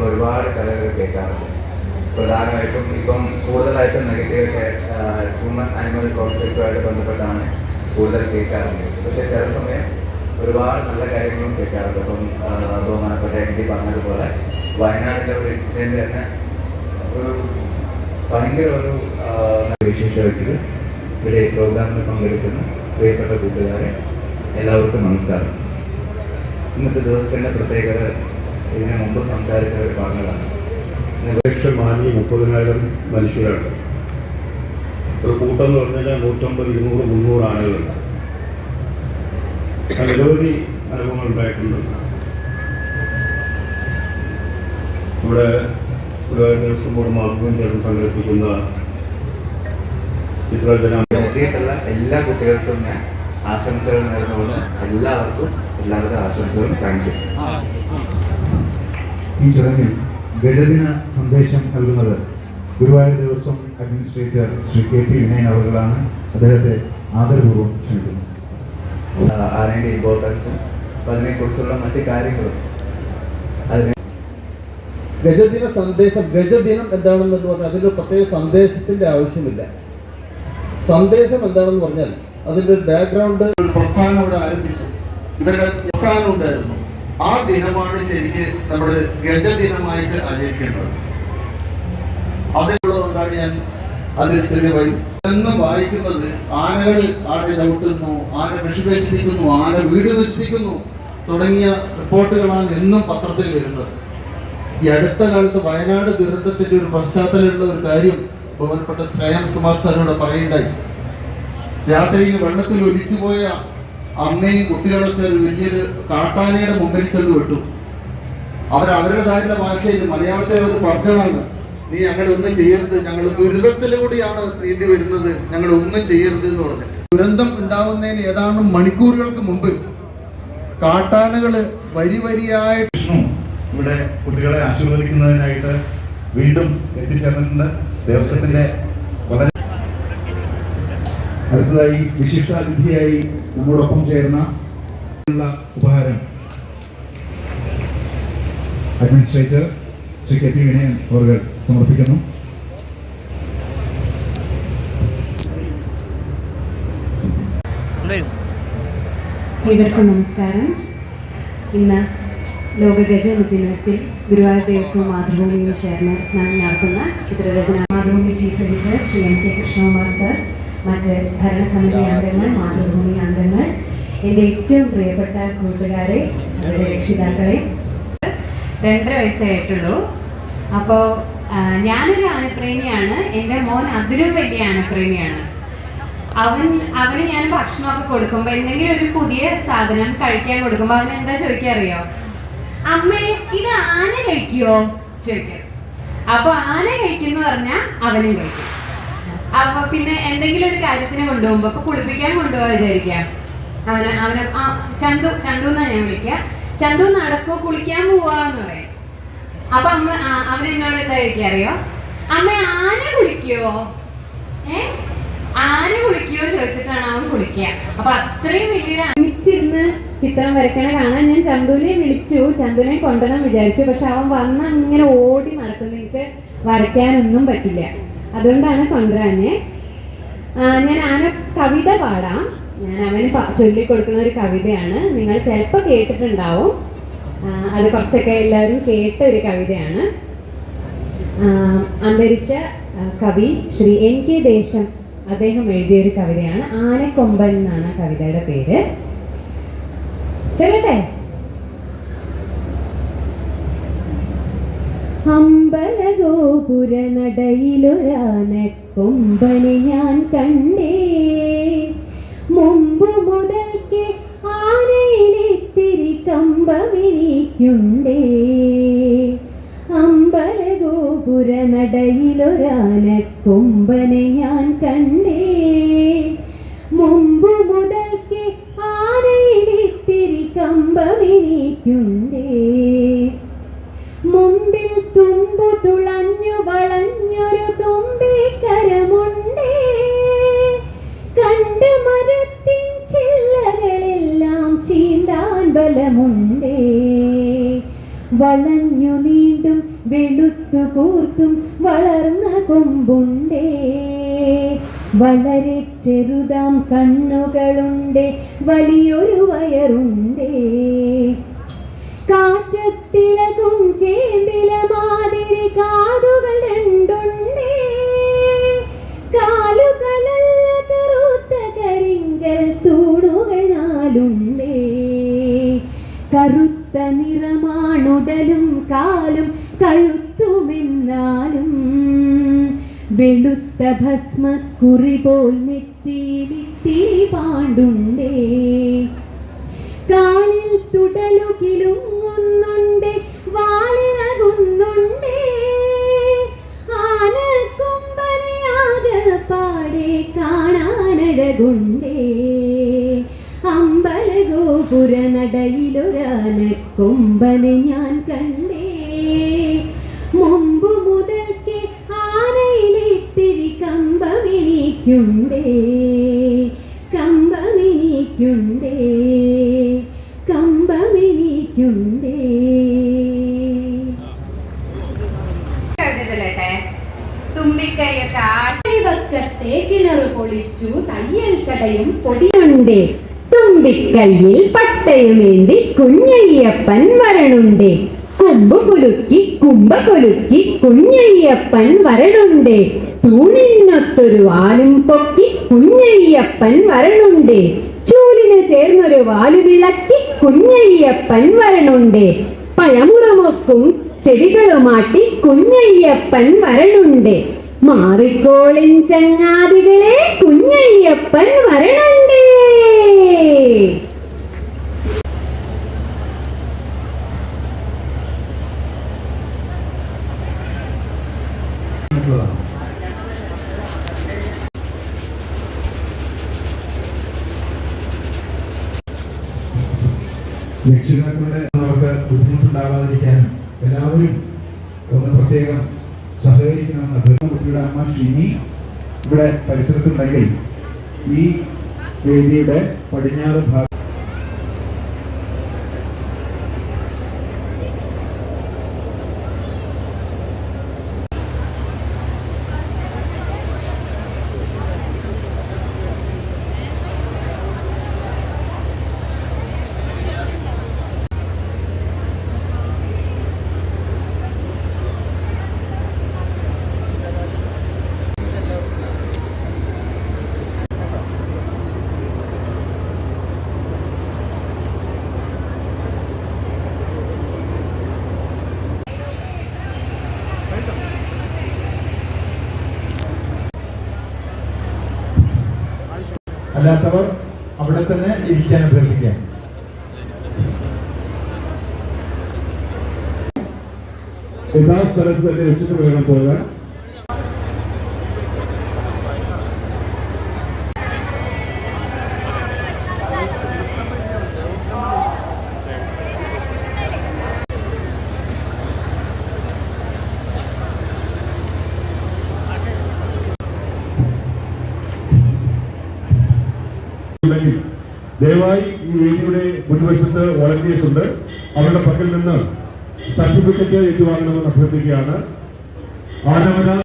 ഒരുപാട് കഥകൾ കേൾക്കാറുണ്ട്. പ്രധാനമായിട്ടും ഇപ്പം കൂടുതലായിട്ടും നെഗറ്റീവ് ഹ്യൂമൻ ആനിമൽ കോൺഫ്ലിക്റ്റുമായിട്ട് ബന്ധപ്പെട്ടാണ് കൂടുതൽ കേൾക്കാറുണ്ട്. പക്ഷേ ചില സമയം ഒരുപാട് നല്ല കാര്യങ്ങളും കേൾക്കാറുണ്ട്. അപ്പം ബഹുമാനപ്പെട്ട MP പറഞ്ഞതുപോലെ വയനാട്ടിലെ ഒരു ഇൻസിഡൻറ്റ് തന്നെ ഒരു ഭയങ്കര ഒരു വിശേഷ വ്യക്തി ഇവിടെ പ്രോഗ്രാമിൽ പങ്കെടുക്കുന്ന പ്രിയപ്പെട്ട കൂട്ടുകാരെ എല്ലാവർക്കും നമസ്കാരം. ഇന്നത്തെ ദിവസത്തിൻ്റെ പ്രത്യേകത ഇതിനു മുമ്പ് സംസാരിച്ചവർ പറഞ്ഞതാണ്. 30,000 മനുഷ്യരുണ്ട്. ഒരു കൂട്ടം എന്ന് പറഞ്ഞാൽ 150, 200, 300 ആളുകളുണ്ട്. നിരവധി അനുഭവങ്ങൾ ഉണ്ടായിട്ടുണ്ട്. ഇവിടെ ദിവസം കൂടെ മാർഗം ചേർന്ന് സംഘടിപ്പിക്കുന്ന എത്തിയിട്ടുള്ള എല്ലാ കുട്ടികൾക്കും ഞാൻ ആശംസകൾ നേർന്നുകൊണ്ട് എല്ലാവർക്കും എല്ലാവരുടെ ആശംസകളും. Thank you. ഈ ചടങ്ങിൽ ഗജദിന സന്ദേശം നൽകുന്നത് ഗുരുവായൂർ ദേവസ്വം അഡ്മിനിസ്ട്രേറ്റർ ശ്രീ KP വിനയൻ അവர்களാണ്. അദ്ദേഹത്തെ ആദരപൂർവ്വം ക്ഷണിക്കുന്നു. അതിൻ്റെ ഇമ്പോർട്ടൻസും അതിനെക്കുറിച്ചുള്ള മറ്റു കാര്യങ്ങളും ഗജദിന സന്ദേശം, ഗജദിനം എന്താണെന്ന് പറഞ്ഞാൽ അതിൻ്റെ പ്രത്യേക സന്ദേശത്തിൻ്റെ ആവശ്യമില്ല. സന്ദേശം എന്താണെന്ന് പറഞ്ഞാൽ അതിൻ്റെ ഒരു ബാക്ക്ഗ്രൗണ്ട്, ഒരു പ്രസ്ഥാനം ഇവിടെ ആരംഭിച്ചു. ഇവരുടെ പ്രസ്ഥാനം ഉണ്ടായിരുന്നു. ആ ദിനമാണ് ശരിക്ക് നമ്മൾ ഗജദിനമായിട്ട് ആചരിക്കുന്നത്. അതുള്ളതുകൊണ്ടാണ് ഞാൻ അതിൽ ചെറിയ എന്നും വായിക്കുന്നത് ആനകൾ ആന ചവിട്ടുന്നു, ആന കൃഷി നശിപ്പിക്കുന്നു, ആന വീട് നശിപ്പിക്കുന്നു തുടങ്ങിയ റിപ്പോർട്ടുകളാണ് എന്നും പത്രത്തിൽ വരുന്നത്. ഈ അടുത്ത കാലത്ത് വയനാട് ദുരന്തത്തിന്റെ ഒരു പശ്ചാത്തലമുള്ള ഒരു കാര്യം ബഹുമാനപ്പെട്ട ശ്രേയാംസ് കുമാർ സാറിനോട് പറയുണ്ടായി. രാത്രിയിൽ വെള്ളത്തിൽ ഒലിച്ചുപോയ അമ്മയും കുട്ടികളൊക്കെ ഒരു വലിയൊരു കാട്ടാനയുടെ മുമ്പിൽ ചെന്ന് വിട്ടു. അവരുടേതായിട്ടുള്ള ഭാഷയിൽ മലയാളത്തെ ഒരു പറഞ്ഞതാണ്, നീ ഞങ്ങളെ ഒന്നും ചെയ്യരുത്, ഞങ്ങൾ ദുരിതത്തിലൂടെയാണ് നീന്തി വരുന്നത്, ഞങ്ങൾ ഒന്നും ചെയ്യരുത് എന്ന് പറഞ്ഞു. ദുരന്തം ഉണ്ടാവുന്നതിന് ഏതാനും മണിക്കൂറുകൾക്ക് മുമ്പ് കാട്ടാനകള് വരിയായിട്ട് ഇവിടെ കുട്ടികളെ ആശീർവദിക്കുന്നതിനായിട്ട് വീണ്ടും എത്തിച്ചേർന്നിട്ടുണ്ട്. ദേവസ്വത്തിന്റെ വളരെ അടുത്തതായി വിശിഷ്ടാതിഥിയായി നമ്മോടൊപ്പം ചേർന്ന ഉപഹാരം അഡ്മിനിസ്ട്രേറ്റർ ശ്രീ KP വിനയൻ അവർ സമർപ്പിക്കുന്നു. ഏവർക്കും നമസ്കാരം. ഇന്ന് ലോക ഗജദിനത്തിൽ ഗുരുവായൂർ ദേവസ്വം മാതൃഭൂമിയും ചേർന്ന് നടത്തുന്ന ചിത്രരചന Mathrubhumi chief editor Shri MK Krishnakumar sir, മറ്റ് ഭരണസമിതി അംഗങ്ങൾ, മാതൃഭൂമി അംഗങ്ങൾ, എൻ്റെ ഏറ്റവും പ്രിയപ്പെട്ട കൂട്ടുകാരെ, അവരുടെ രക്ഷിതാക്കളെ. 2.5 വയസ്സായിട്ടുള്ളൂ. അപ്പോൾ ഞാനൊരു ആനപ്രേമിയാണ്. എൻ്റെ മോൻ അതിലും വലിയ ആനപ്രേമിയാണ്. അവന് ഞാൻ ഭക്ഷണമൊക്കെ കൊടുക്കുമ്പോൾ എന്തെങ്കിലും ഒരു പുതിയ സാധനം കഴിക്കാൻ കൊടുക്കുമ്പോൾ അവൻ എന്താ ചോദിക്കാറിയോ? അമ്മേ, ഇത് ആന കഴിക്കുവോ ചോദിക്കും. അപ്പൊ ആന കഴിക്കുന്നു പറഞ്ഞാൽ അവനും കഴിക്കും. അപ്പൊ പിന്നെ എന്തെങ്കിലും ഒരു കാര്യത്തിന് കൊണ്ടുപോകുമ്പോ, ഇപ്പൊ കുളിപ്പിക്കാൻ കൊണ്ടുപോകാൻ വിചാരിക്കാം, അവന് ചന്തു എന്നാ ഞാൻ വിളിക്കുക, ചന്തു നടക്കോ, കുളിക്കാൻ പോവാന്ന് പറയും. അപ്പൊ അവൻ എന്നോട് എന്താ ചോദിക്കാറിയോ? അമ്മ ആന കുളിക്കുവോ? ആന കുളിക്കുവോ ചോദിച്ചിട്ടാണ് അവൻ കുളിക്കുക. അപ്പൊ അത്രയും വലിയൊരു അമിച്ചിരുന്ന് ചിത്രം വരയ്ക്കണ കാണാൻ ഞാൻ ചന്തുവിനെ വിളിച്ചു, ചന്തുവിനെ കൊണ്ടുവരാൻ വിചാരിച്ചു. പക്ഷെ അവൻ വന്ന് അങ്ങനെ ഓടി നടക്കുന്നു, എനിക്ക് വരയ്ക്കാനൊന്നും പറ്റില്ല. അതുകൊണ്ടാണ് കൊണ്ടുവരാന്. ഞാൻ ആന കവിത പാടാം. ഞാൻ അവന് ചൊല്ലിക്കൊടുക്കുന്ന ഒരു കവിതയാണ്. നിങ്ങൾ ചിലപ്പോൾ കേട്ടിട്ടുണ്ടാവും. അത് കുറച്ചൊക്കെ എല്ലാവരും കേട്ട ഒരു കവിതയാണ്. അന്തരിച്ച കവി ശ്രീ NK ദേശം അദ്ദേഹം എഴുതിയൊരു കവിതയാണ്. ആനക്കൊമ്പൻ എന്നാണ് കവിതയുടെ പേര്. ചൊല്ലട്ടെ. അമ്പലഗോപുര നടയിലൊരാനക്കൊമ്പനെ ഞാൻ കണ്ടേ, മുമ്പ് മുതൽക്ക് ആനയിലിത്തിരി കമ്പമെനിക്കുണ്ടേ. അമ്പലഗോപുര നടയിലൊരാനക്കൊമ്പനെ ഞാൻ കണ്ടേ, മുമ്പ് മുതൽക്ക് ആനയിലിത്തിരി കമ്പമെനിക്കുണ്ടേ. മുമ്പിൽ തുമ്പു തുളഞ്ഞു വളഞ്ഞൊരു തുമ്പിക്കരമുണ്ടേ, കണ്ട് മരത്തിൻ ചില്ലകളെല്ലാം ചീന്താൻ ബലമുണ്ടേ. വളഞ്ഞു നീണ്ടും വെളുത്തു കൂർത്തും വളർന്ന കൊമ്പുണ്ടേ, വളരെ ചെറുതാം കണ്ണുകളുണ്ട്, വലിയൊരു വയറുണ്ടേ. കാറ്റത്തിളകും ചേമ്പില മാതിരി കാതുകൾ രണ്ടുണ്ടേ, കാലുകളല്ല കറുത്ത കരിങ്കൽ തൂണുകൾ നാലുണ്ടേ. കറുത്ത നിറമാണുടലും കാലും കഴുത്തുമെന്നാലും വെളുത്ത ഭസ്മക്കുറി പോൽ നെറ്റിയിലിത്തിരി പാണ്ടുണ്ടേ. കാലിൽ തുടലു കിലുങ്ങുന്നുണ്ട്, വാലിളകുന്നുണ്ട്, ആനക്കൊമ്പനെയാകപ്പാടെ കാണാനഴകുണ്ടേ. അമ്പലഗോപുര നടയിലൊരാനക്കൊമ്പനെ ഞാൻ കണ്ടേ, മുമ്പു മുതൽക്ക് ആനയിലിത്തിരി കമ്പമെനിക്കുണ്ടേ, കമ്പമെനിക്കുണ്ടേ, കമ്പമെനിക്കുണ്ടേ. തുമ്പിക്കൈയൊക്കെ കിണറ് പൊളിച്ചു, തയ്യൽ കടയും പൊടിയുണ്ടേ. തുമ്പിക്കൈയിൽ പട്ടയമേന്തി കുഞ്ഞയ്യപ്പൻ വരണുണ്ടേ, കുമ്പ് കുലുക്കി കുഞ്ഞയ്യപ്പൻ വരണുണ്ടേ. തൂണിനൊത്തൊരു വാലും പൊക്കി കുഞ്ഞയ്യപ്പൻ വരണുണ്ടേ, ചൂലിന് ചേർന്നൊരു വാലു വിളക്കി കുഞ്ഞയ്യപ്പൻ വരണുണ്ടേ. പഴമുറമൊക്കും ചെവികളുമാട്ടി കുഞ്ഞയ്യപ്പൻ വരണുണ്ടേ. മാറിക്കോളിൻ ചങ്ങാതികളെ, കുഞ്ഞയ്യപ്പൻ വരണുണ്ടേ. രക്ഷിതാക്കളുടെ അവർക്ക് ബുദ്ധിമുട്ടുണ്ടാകാതിരിക്കാനും എല്ലാവരും ഒന്ന് പ്രത്യേകം സഹകരിക്കണമെന്ന് അഭ്യർത്ഥന. കുട്ടിയുടെ അമ്മ ഷിനി ഇവിടെ പരിസരത്തുണ്ടെങ്കിൽ ഈ വേദിയുടെ പടിഞ്ഞാറ് ഭാഗം അല്ലാത്തവർ അവിടെ തന്നെ ഇരിക്കാൻ അഭ്യർത്ഥിക്കാം. യഥാസ്ഥലത്ത് തന്നെ വെച്ചിട്ട് വേണം പോകാൻ. ദയവായി ഈ വേദിയുടെ മുൻവശത്ത് വോളണ്ടിയേഴ്സ് ഉണ്ട്, അവരുടെ പക്കൽ നിന്ന് സർട്ടിഫിക്കറ്റ് ഏറ്റുവാങ്ങണമെന്ന് അഭ്യർത്ഥിക്കുകയാണ്. ആനവര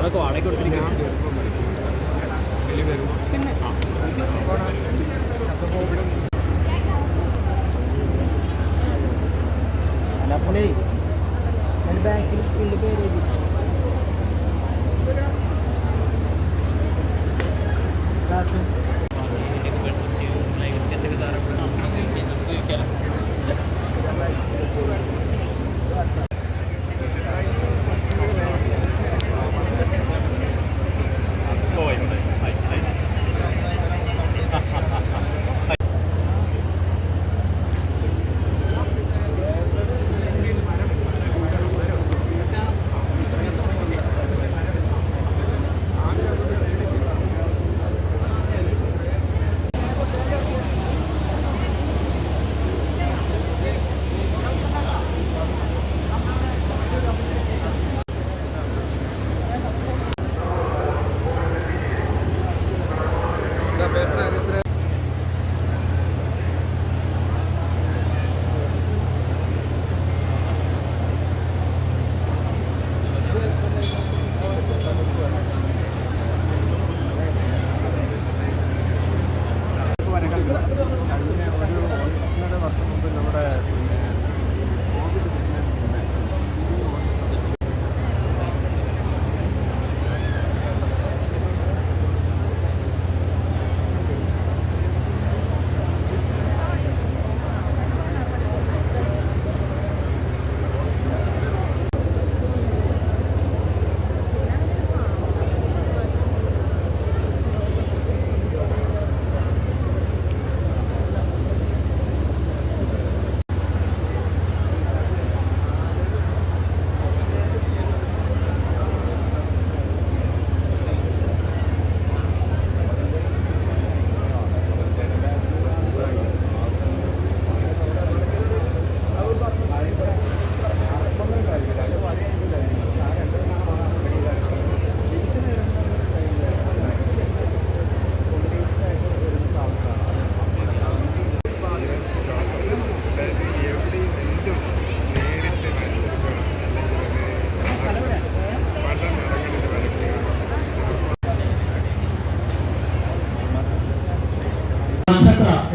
അതൊക്കെ വാടക കൊടുത്തിരിക്കണം. ബാങ്കിൽ സ്കൂളിൽ പേര് ക്ലാസ്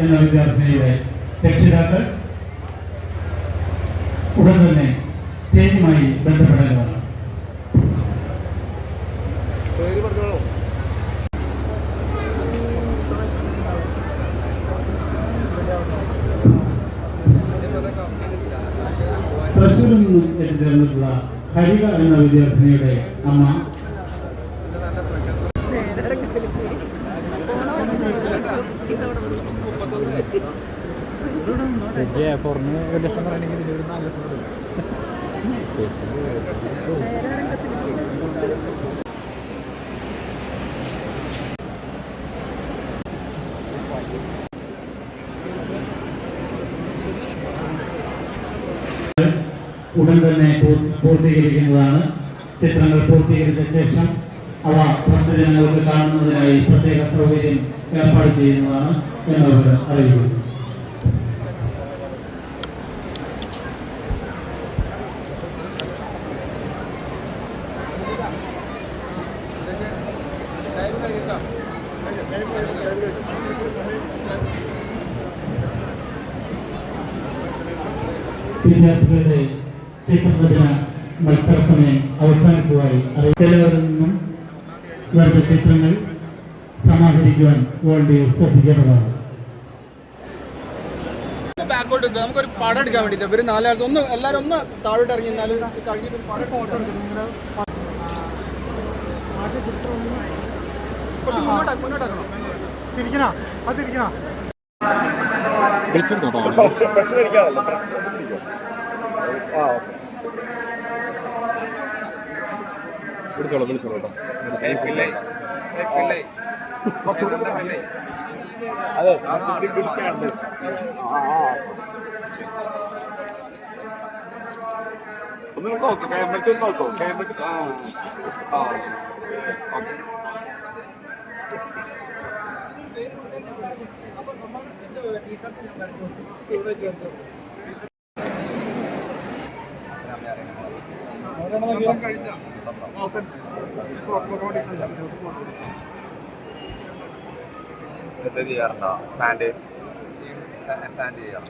എന്ന വിദ്യാർത്ഥിനിയുടെ രക്ഷിതാക്കൾ ഉടൻ തന്നെ സ്റ്റേജുമായി ബന്ധപ്പെടേണ്ടതാണ്. തൃശ്ശൂരിൽ നിന്നും എത്തിച്ചേർന്നിട്ടുള്ള ഹരിക എന്ന വിദ്യാർത്ഥിനിയുടെ അമ്മ പുറമെ 1 ലക്ഷം പറയണമെങ്കിൽ ഇതിലൊരു 4 ലക്ഷം കൊടുക്കും. ഉടൻ തന്നെ പൂർത്തീകരിക്കുന്നതാണ്. ചിത്രങ്ങൾ പൂർത്തീകരിച്ച ശേഷം അവ ഭക്തജനങ്ങൾക്ക് കാണുന്നതിനായി പ്രത്യേക സൗകര്യം ഏർപ്പാട് ചെയ്യുന്നതാണ് എന്നവർ അറിയിക്കുന്നു. വിദ്യാർത്ഥികളുടെ ചിത്രരചന മത്സര സമയം അവസാനിച്ചതായി എല്ലാവരിൽ നിന്നും വരച്ച ചിത്രങ്ങൾ സമാഹരിക്കുവാൻ വേണ്ടി ശ്രദ്ധിക്കേണ്ടതാണ്. ബാക്കോട്ട് നമുക്കൊരു പടം എടുക്കാൻ വേണ്ടിയിട്ട് ഇവർ 4 ആൾ ഒന്ന് എല്ലാവരും ഒന്ന് താഴോട്ട് ഇറങ്ങി എന്നാലും കഴിഞ്ഞിട്ട് പടം ഫോട്ടോ എടുക്കണം. കുറച്ച് മുന്നോട്ടാക്കണം. തിരിക്കണോ അത് തിരിക്കണോ? അതെ വിളിക്കാണ്ട് ഒന്ന് നോക്കോ ക്യാമറയ്ക്ക് ഒന്ന് നോക്കോ ക്യാമറയ്ക്ക് എന്ത് ചെയ്യാറുണ്ടോ? സാൻഡ് ചെയ്യാം.